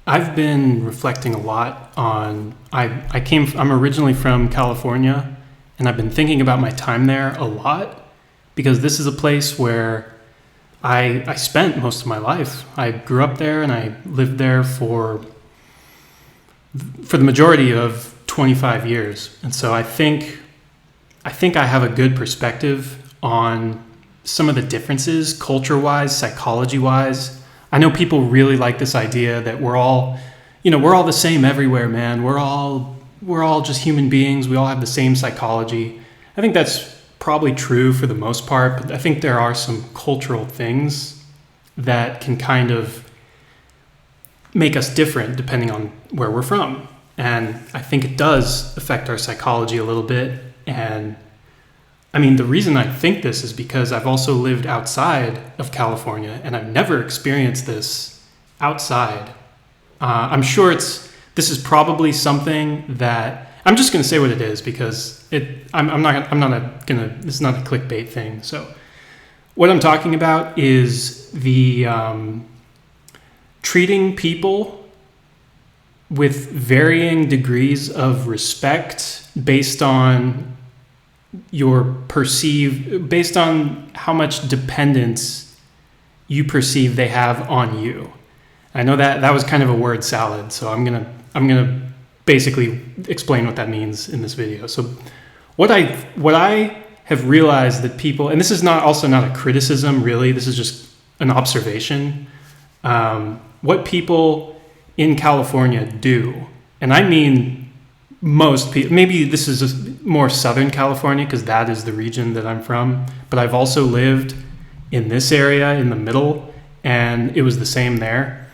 I've been reflecting a lot on. I'm originally from California, and I've been thinking about my time there a lot because this is a place where I spent most of my life. I grew up there and I lived there for the majority of 25 years, and so I think I have a good perspective on some of the differences, culture-wise, psychology-wise. I know people really like this idea that we're all the same everywhere, man. We're all just human beings. We all have the same psychology. I think that's probably true for the most part, but I think there are some cultural things that can kind of make us different depending on where we're from. And I think it does affect our psychology a little bit. And I mean, the reason I think this is because I've also lived outside of California and I've never experienced this outside. I'm sure this is probably something that I'm just going to say what it is because I'm not gonna, this is not a clickbait thing. So what I'm talking about is the treating people with varying degrees of respect based on based on how much dependence you perceive they have on you. I know that was kind of a word salad, so I'm gonna basically explain what that means in this video. So what I have realized that people, and this is also not a criticism really, this is just an observation, what people in California do, and I mean most people, maybe this is more Southern California because that is the region that I'm from, but I've also lived in this area in the middle and it was the same there.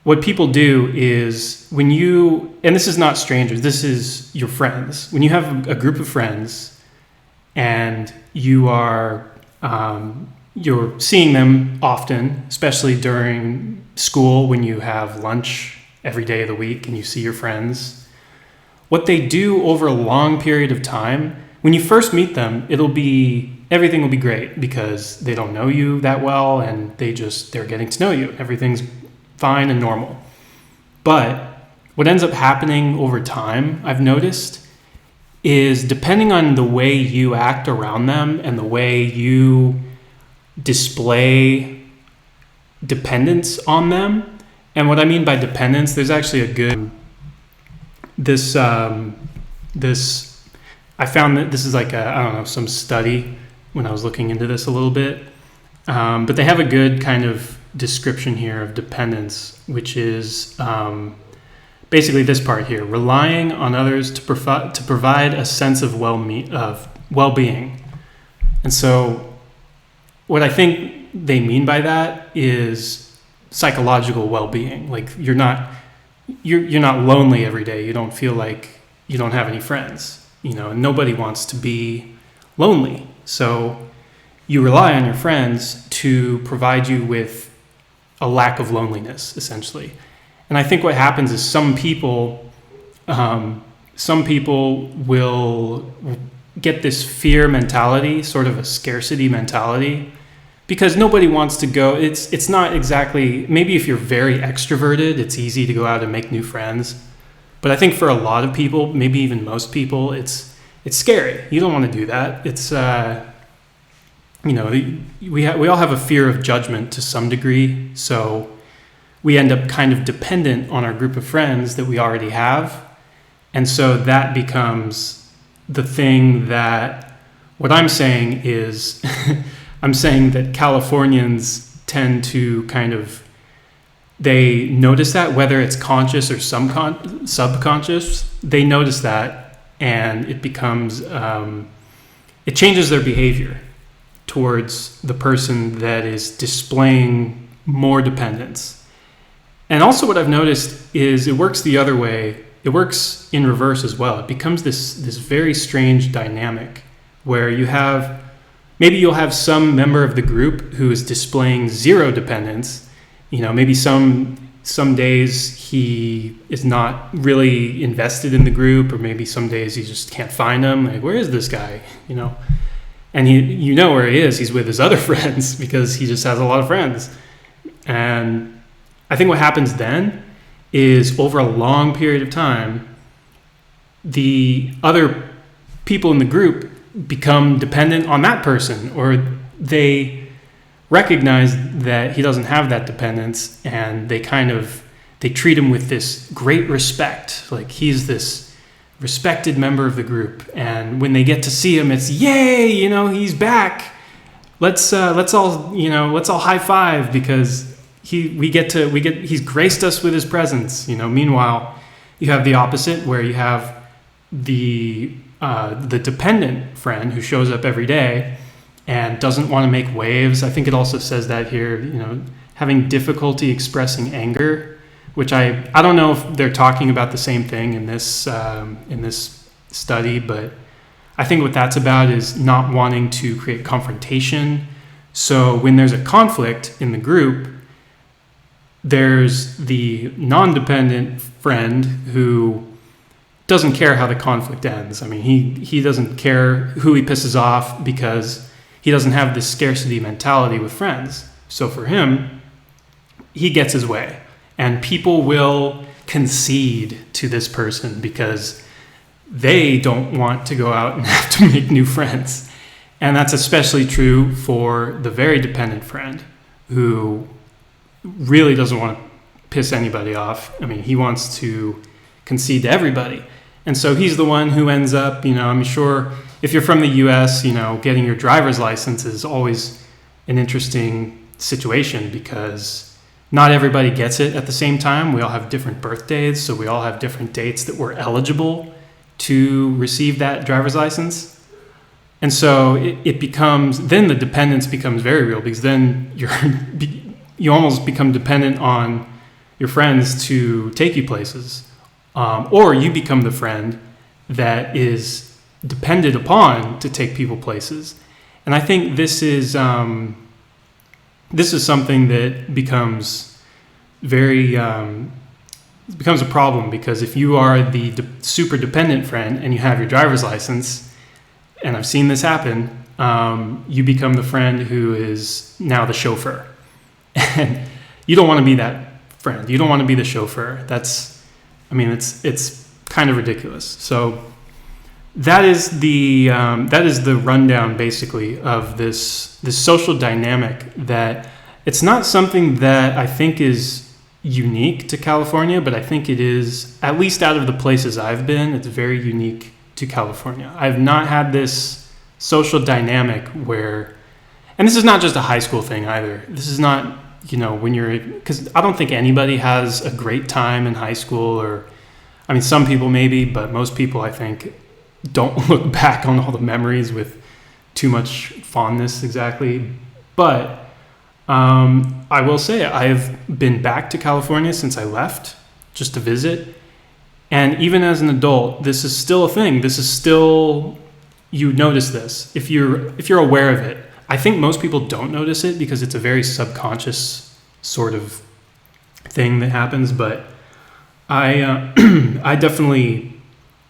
What people do is and this is not strangers, this is your friends. When you have a group of friends and you're seeing them often, especially during school when you have lunch every day of the week and you see your friends, what they do over a long period of time, when you first meet them, everything will be great because they don't know you that well and they're getting to know you. Everything's fine and normal. But what ends up happening over time, I've noticed, is depending on the way you act around them and the way you display dependence on them. And what I mean by dependence, there's actually a good I found that this is like some study when I was looking into this a little bit, but they have a good kind of description here of dependence, which is basically this part here: relying on others to provide a sense of well-being. And so what I think they mean by that is psychological well-being. Like you're not lonely every day. You don't feel like you don't have any friends, and nobody wants to be lonely. So you rely on your friends to provide you with a lack of loneliness, essentially. And I think what happens is some people will get this fear mentality, sort of a scarcity mentality, because nobody wants to go. It's not exactly, maybe if you're very extroverted, it's easy to go out and make new friends. But I think for a lot of people, maybe even most people, it's scary. You don't want to do that. It's we all have a fear of judgment to some degree, so we end up kind of dependent on our group of friends that we already have. And so that becomes the thing that, what I'm saying is I'm saying that Californians tend to they notice that, whether it's conscious or subconscious, they notice that, and it becomes, it changes their behavior towards the person that is displaying more dependence. And also what I've noticed is it works the other way. It works in reverse as well. It becomes this very strange dynamic where maybe you'll have some member of the group who is displaying zero dependence. Maybe some days he is not really invested in the group, or maybe some days you just can't find him. Like, where is this guy? And where he is. He's with his other friends because he just has a lot of friends. And I think what happens then is over a long period of time, the other people in the group become dependent on that person, or they recognize that he doesn't have that dependence, and they treat him with this great respect, like he's this respected member of the group. And when they get to see him, it's yay, he's back. Let's all high five because he's graced us with his presence. Meanwhile, you have the opposite, where you have the dependent friend who shows up every day and doesn't want to make waves. I think it also says that here, having difficulty expressing anger, which I don't know if they're talking about the same thing in this study, but I think what that's about is not wanting to create confrontation. So when there's a conflict in the group, there's the non-dependent friend who doesn't care how the conflict ends. I mean, he doesn't care who he pisses off because he doesn't have this scarcity mentality with friends. So for him, he gets his way. And people will concede to this person because they don't want to go out and have to make new friends. And that's especially true for the very dependent friend who really doesn't want to piss anybody off. I mean, he wants to concede to everybody. And so he's the one who ends up, I'm sure if you're from the US, getting your driver's license is always an interesting situation because not everybody gets it at the same time. We all have different birthdays, so we all have different dates that we're eligible to receive that driver's license. And so it becomes, then the dependence becomes very real because then you almost become dependent on your friends to take you places. Or you become the friend that is depended upon to take people places. And I think this is something that becomes becomes a problem because if you are the super dependent friend and you have your driver's license, and I've seen this happen, you become the friend who is now the chauffeur. And you don't want to be that friend. You don't want to be the chauffeur. It's kind of ridiculous. So that is the rundown basically of this social dynamic that it's not something that I think is unique to California, but I think it is, at least out of the places I've been, it's very unique to California. I've not had this social dynamic where, and this is not just a high school thing either. This is not, because I don't think anybody has a great time in high school, or, I mean, some people maybe, but most people I think don't look back on all the memories with too much fondness exactly. But I will say I've been back to California since I left just to visit. And even as an adult, this is still a thing. This is still, you notice this if you're aware of it. I think most people don't notice it because it's a very subconscious sort of thing that happens. But I definitely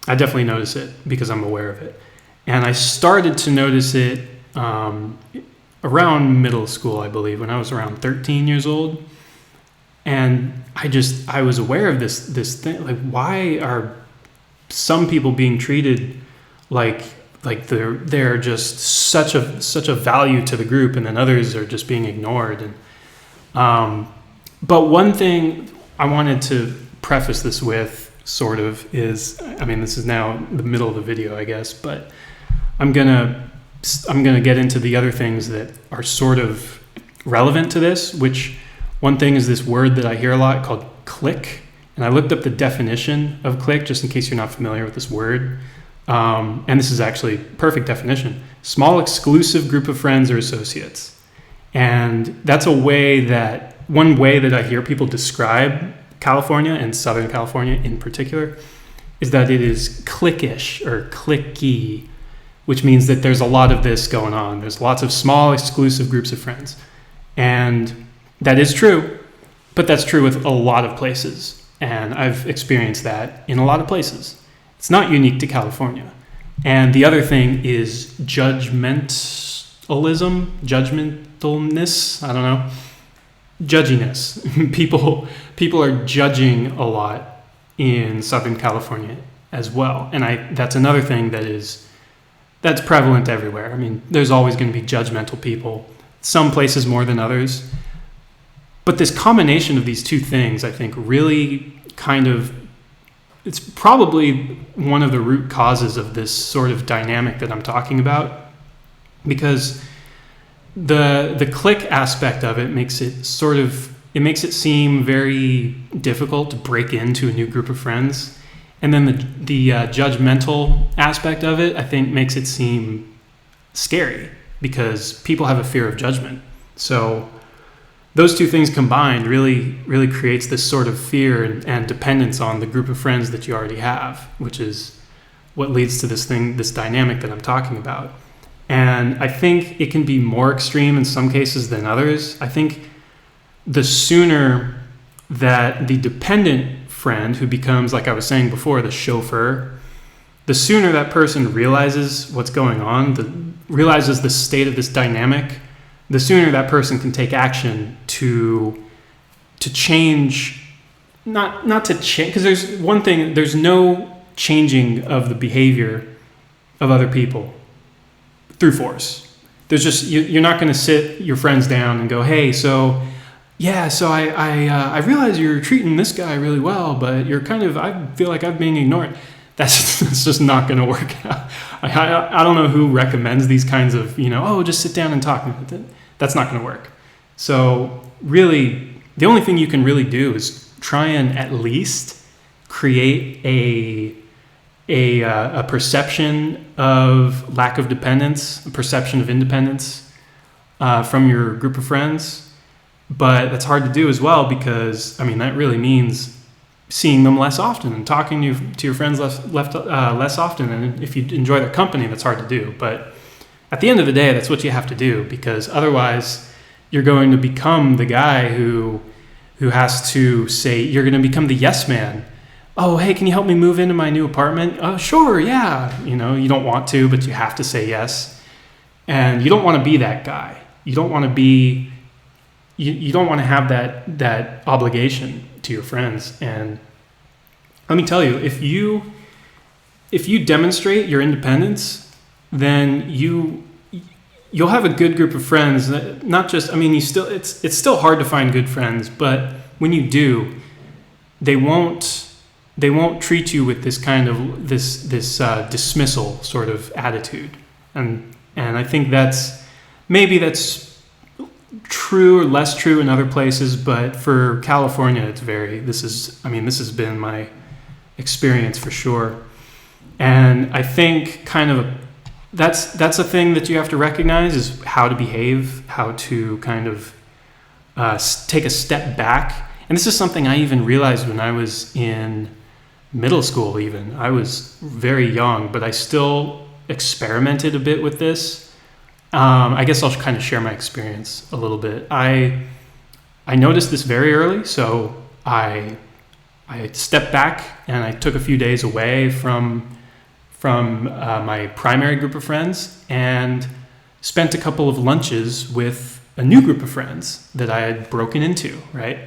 notice it because I'm aware of it. And I started to notice it around middle school, I believe, when I was around 13 years old. And I was aware of this thing, like, why are some people being treated like they're just such a value to the group, and then others are just being ignored. And but one thing I wanted to preface this with sort of is, I mean, this is now the middle of the video, I guess, but I'm gonna get into the other things that are sort of relevant to this, which one thing is this word that I hear a lot called clique. And I looked up the definition of clique just in case you're not familiar with this word. And this is actually perfect definition. Small exclusive group of friends or associates. And that's one way that I hear people describe California, and Southern California in particular, is that it is cliquish or cliquey, which means that there's a lot of this going on. There's lots of small exclusive groups of friends. And that is true, but that's true with a lot of places. And I've experienced that in a lot of places. It's not unique to California. And the other thing is judgmentalness, I don't know. judginess. People are judging a lot in Southern California as well, and that's another thing that's prevalent everywhere. I mean, there's always going to be judgmental people, some places more than others. But this combination of these two things, I think, really it's probably one of the root causes of this sort of dynamic that I'm talking about, because the clique aspect of it makes it seem very difficult to break into a new group of friends. And then the judgmental aspect of it, I think, makes it seem scary because people have a fear of judgment. So those two things combined really creates this sort of fear and dependence on the group of friends that you already have, which is what leads to this dynamic that I'm talking about. And I think it can be more extreme in some cases than others. I think the sooner that the dependent friend, who becomes, like I was saying before, the chauffeur, the sooner that person realizes what's going on, realizes the state of this dynamic, the sooner that person can take action to change, not to change, because there's no changing of the behavior of other people through force. There's just, you're not going to sit your friends down and go, hey, I realize you're treating this guy really well, but I feel like I'm being ignored. That's just not going to work out. I don't know who recommends these kinds of, just sit down and talk. That's not going to work. So really, the only thing you can really do is try and at least create a perception of lack of dependence, a perception of independence from your group of friends. But that's hard to do as well because, that really means seeing them less often and talking to your friends less often. And if you enjoy their company, that's hard to do. But at the end of the day, that's what you have to do, because otherwise you're going to become the guy who has to say, you're going to become the yes man. Oh, hey, can you help me move into my new apartment? Oh, sure, yeah. You don't want to, but you have to say yes. And you don't want to be that guy. You don't want to be... You don't want to have that obligation to your friends. And let me tell you, if you demonstrate your independence, then you'll have a good group of friends. Not just, it's still hard to find good friends, but when you do, they won't treat you with this kind of this dismissal sort of attitude. And I think that's true or less true in other places, but for California, this has been my experience for sure. And I think that's a thing that you have to recognize, is how to behave, how to kind of take a step back. And this is something I even realized when I was in middle school even. I was very young, but I still experimented a bit with this. I guess I'll kind of share my experience a little bit. I noticed this very early, so I stepped back and I took a few days away from my primary group of friends and spent a couple of lunches with a new group of friends that I had broken into, right?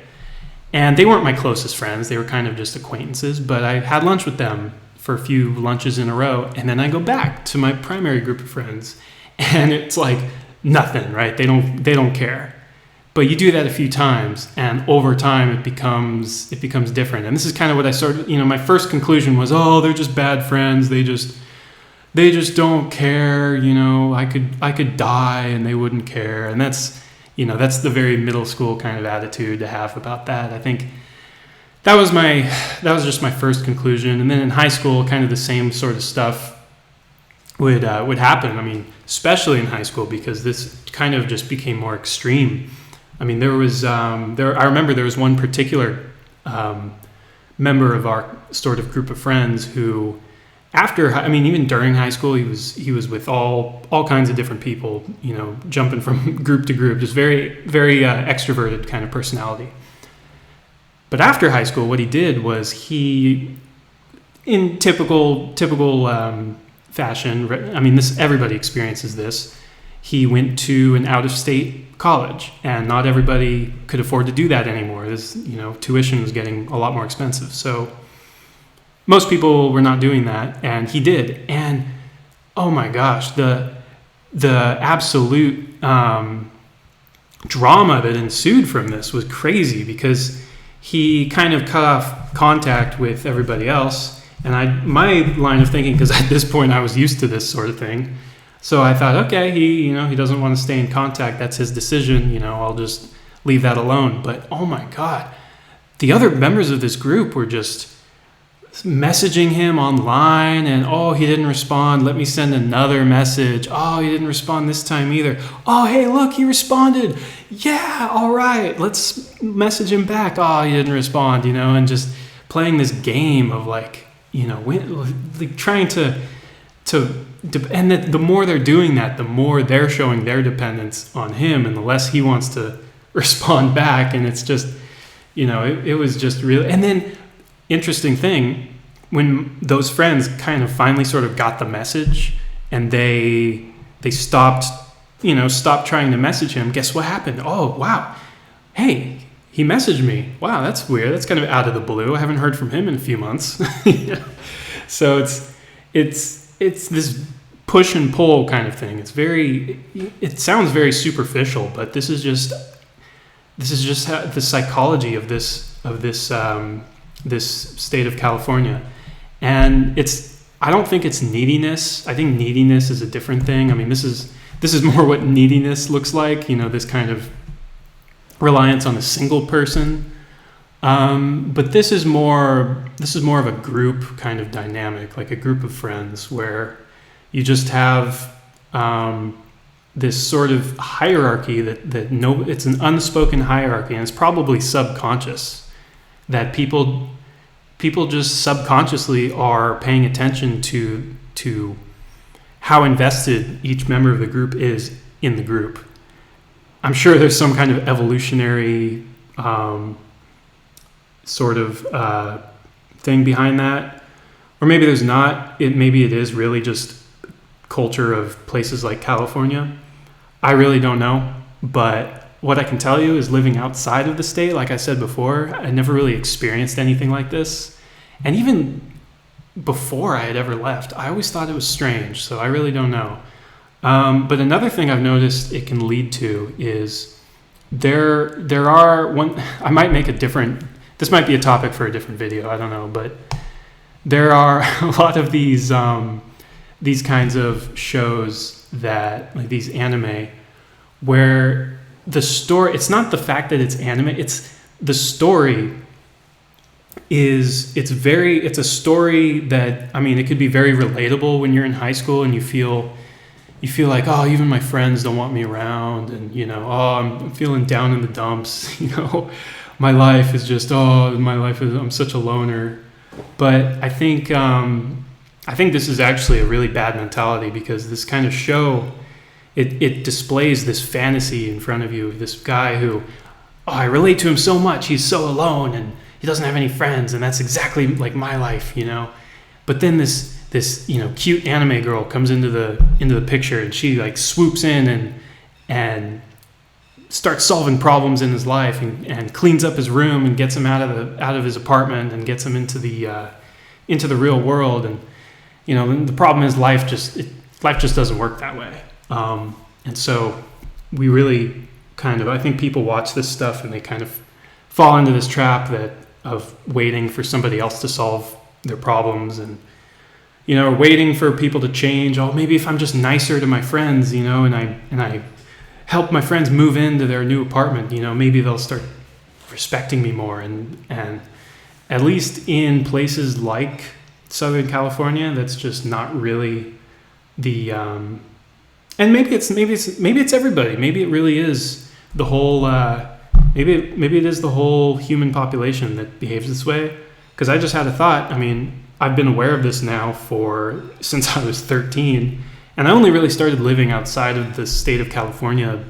And they weren't my closest friends. They were kind of just acquaintances, but I had lunch with them for a few lunches in a row, and then I go back to my primary group of friends. And it's like nothing, right? They don't care. But you do that a few times, and over time it becomes different. And this is kind of what I started. My first conclusion was, oh, they're just bad friends. They just don't care. I could die and they wouldn't care. And that's the very middle school kind of attitude to have about that. I think that was just my first conclusion. And then in high school, kind of the same sort of stuff would happen. Especially in high school, because this kind of just became more extreme. I remember there was one particular member of our sort of group of friends who, even during high school, he was with all kinds of different people, jumping from group to group, just very, very extroverted kind of personality. But after high school, what he did was he, in typical fashion, everybody experiences this. he went to an out-of-state college, and not everybody could afford to do that anymore. Tuition was getting a lot more expensive. So most people were not doing that, and he did. And oh my gosh, the absolute drama that ensued from this was crazy, because he kind of cut off contact with everybody else. And my line of thinking, because at this point I was used to this sort of thing, so I thought, okay, he doesn't want to stay in contact. That's his decision. I'll just leave that alone. But oh my God, the other members of this group were just messaging him online, and he didn't respond, let me send another message. He didn't respond this time either. Hey, look, he responded. Yeah, all right, let's message him back. He didn't respond, and just playing this game of trying to and the more they're doing that, the more they're showing their dependence on him, and the less he wants to respond back. And it's just, it was just really. And then interesting thing, when those friends kind of finally sort of got the message, and they stopped trying to message him, guess what happened? Oh, wow. Hey, he messaged me. Wow, that's weird. That's kind of out of the blue. I haven't heard from him in a few months. So it's this push and pull kind of thing. It sounds very superficial, but this is just how, the psychology of this state of California. And I don't think it's neediness. I think neediness is a different thing. I mean, this is more what neediness looks like, this kind of reliance on a single person. But this is more of a group kind of dynamic, like a group of friends where you just have this sort of hierarchy it's an unspoken hierarchy, and it's probably subconscious, that people just subconsciously are paying attention to how invested each member of the group is in the group. I'm sure there's some kind of evolutionary sort of thing behind that, or maybe there's not. Maybe it is really just culture of places like California. I really don't know, but what I can tell you is, living outside of the state, like I said before, I never really experienced anything like this. And even before I had ever left, I always thought it was strange, so I really don't know. But another thing I've noticed it can lead to is there are I might make this might be a topic for a different video, I don't know, but there are a lot of these kinds of shows that, like these anime, where the story, it's not the fact that it's anime, it's the story it's a story that, I mean, it could be very relatable when you're in high school and you feel like, even my friends don't want me around, and I'm feeling down in the dumps, my life is just, I'm such a loner. But I think this is actually a really bad mentality, because this kind of show, it displays this fantasy in front of you of this guy who, I relate to him so much, he's so alone and he doesn't have any friends, and that's exactly like my life, But then this cute anime girl comes into the picture, and she like swoops in and starts solving problems in his life, and cleans up his room and gets him out of his apartment and gets him into the real world. And the problem is life just doesn't work that way. And so we really I think people watch this stuff and they kind of fall into this trap of waiting for somebody else to solve their problems, and waiting for people to change. Maybe if I'm just nicer to my friends, and I help my friends move into their new apartment, maybe they'll start respecting me more. And at least in places like Southern California, that's just not really the. And maybe it's everybody. Maybe it really is the whole. Maybe it is the whole human population that behaves this way. Because I just had a thought. I mean, I've been aware of this now since I was 13, and I only really started living outside of the state of California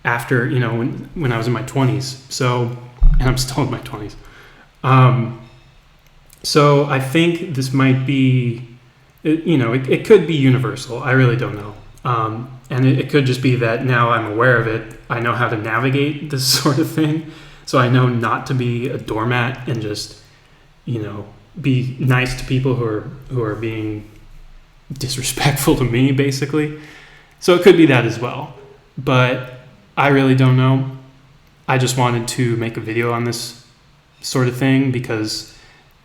after when I was in my 20s. So, and I'm still in my 20s. So I think this might be, it could be universal. I really don't know. And it could just be that now I'm aware of it, I know how to navigate this sort of thing. So I know not to be a doormat and just, be nice to people who are being disrespectful to me, basically. So it could be that as well. But I really don't know. I just wanted to make a video on this sort of thing because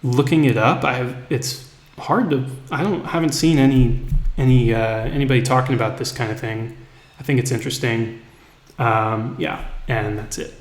looking it up, it's hard to. Haven't seen anybody talking about this kind of thing. I think it's interesting. And that's it.